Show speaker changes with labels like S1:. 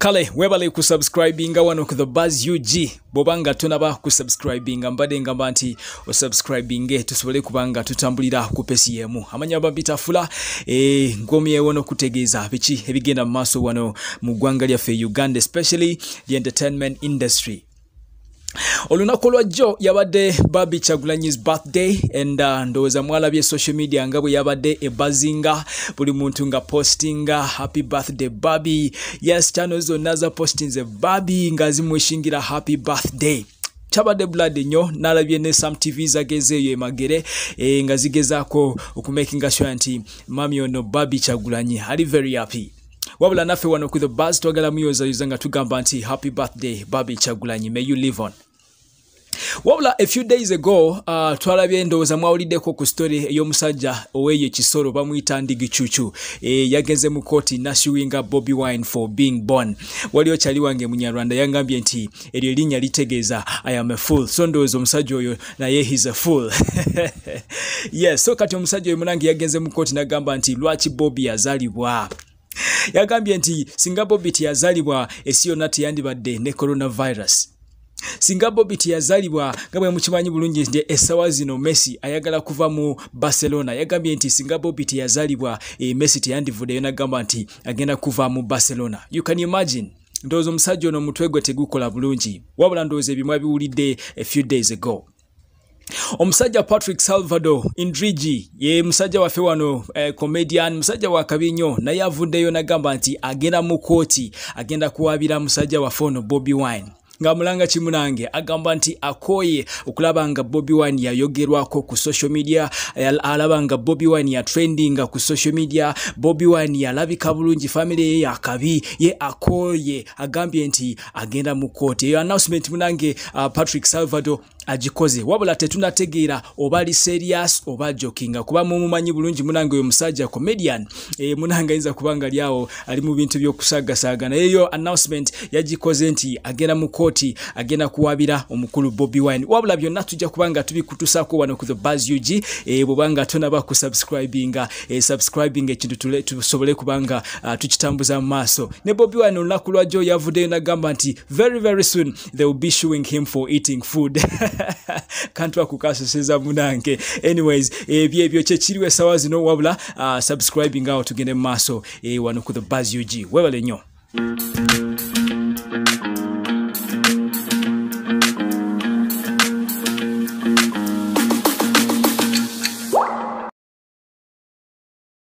S1: Kale webale ku subscribinga wano ku the Buzz UG bobanga tunaba ku subscribinga mbade ngamba nti o subscribinge tusobole kubanga tutambulira ku pesi yemu amanya babitafula ngomi yewono kutegeeza biki ebigenda mu maaso wano mu ggwanga lyaffe Uganda, especially the entertainment industry. Olunaku lwajjo yabadde Bobi Chagulanyi's birthday and ndowooza mwalabye social media nga bwe yabadde ebuzzinga buli muntu nga postinga happy birthday Bobi. Yes, channels zonna za postinze Bobi nga zimwishingira happy birthday. Chabade blood nnyo nalabye ne some TV zagezeeyo emagere nga zigezaako okumakinga sure nti mami ono Bobi Chagulanyi ali very happy. Wabula naffe wano ku the Buzz twagala muyoza nga tugamba nti happy birthday Bobi Chagulanyi, may you live on. Wabula a few days ago twalabye ndowooza mwawuliddeko ku story ey'omusajja oweeyo ekisolo bamuyita Ndigicucu yagenze mu Koti nasuwinga Bobi Wine for being born. Waliyo kyali wange Munyarwanda yangambye nti eryo linnya litegeeza I am a fool, so ndowooza omusajja oyo naye he's a fool. Yes, so kati omusajja oyo munange yagenze mu Koti nagamba nti lwaki Bobi yazaalibwa. Yagambye nti singa Bobi teyazaalibwa ensi yonna teyandibadde ne coronavirus. Singa Bobi teyazaalibwa nga bwe mukimanyi bulungi nti essawa zino Messi ayagala kuva mu Barcelona. Yagambye nti singa Bobi teyazaalibwa Messi teyandivuddeyo nagamba nti agenda kuva mu Barcelona. You can imagine. Ndowooza omusajja ono omutwe gwe tegukola bulungi. Wabula ndowooza ebimwe biwulidde a few days ago. Omusajja Patrick Salvador Indrigi ye musajja waffe wano comedian, musajja wa kabinyo naye avuddeyo nagamba nti agenda mu Koti agenda kuwabira musajja waffe ono Bobi Wine. Nga mulanga kimunange agamba nti Akoye okulaba nga Bobi Wine yayogerwako ku social media, alaba nga Bobi Wine ya trending ku social media, Bobi Wine yalabika bulungi, family ye yakabi, ye Akoye agambye nti agenda mu Koti. Eyo announcement munange Patrick Salvador agikoze. Wabula tetunategeera oba ali serious oba joking, kuba mumumanyi bulungi munange oyo musajja comedian munange ayinza kubanga lyawo ali mu bintu by'okusagasaga. Naye yo announcement yagikoze nti agenda mu Koti agenda kuwabira omukulu Bobi Wine. Wabula byonna tujja kubanga tubikutusako wano ku the Buzz UG bobanga tonaba ku subscribinga ekintu tusobole kubanga tukitambuza mu maaso. Ne Bobi Wine olunaku lwajjo yavuddeyo nagamba nti very soon they will be showing him for eating food. Kantu akukaseseza munange. Anyways, ebyo kyekiriwe essawa zino wabula subscribing awo tugende mu maaso wano ku the Buzz UG. Webale nnyo.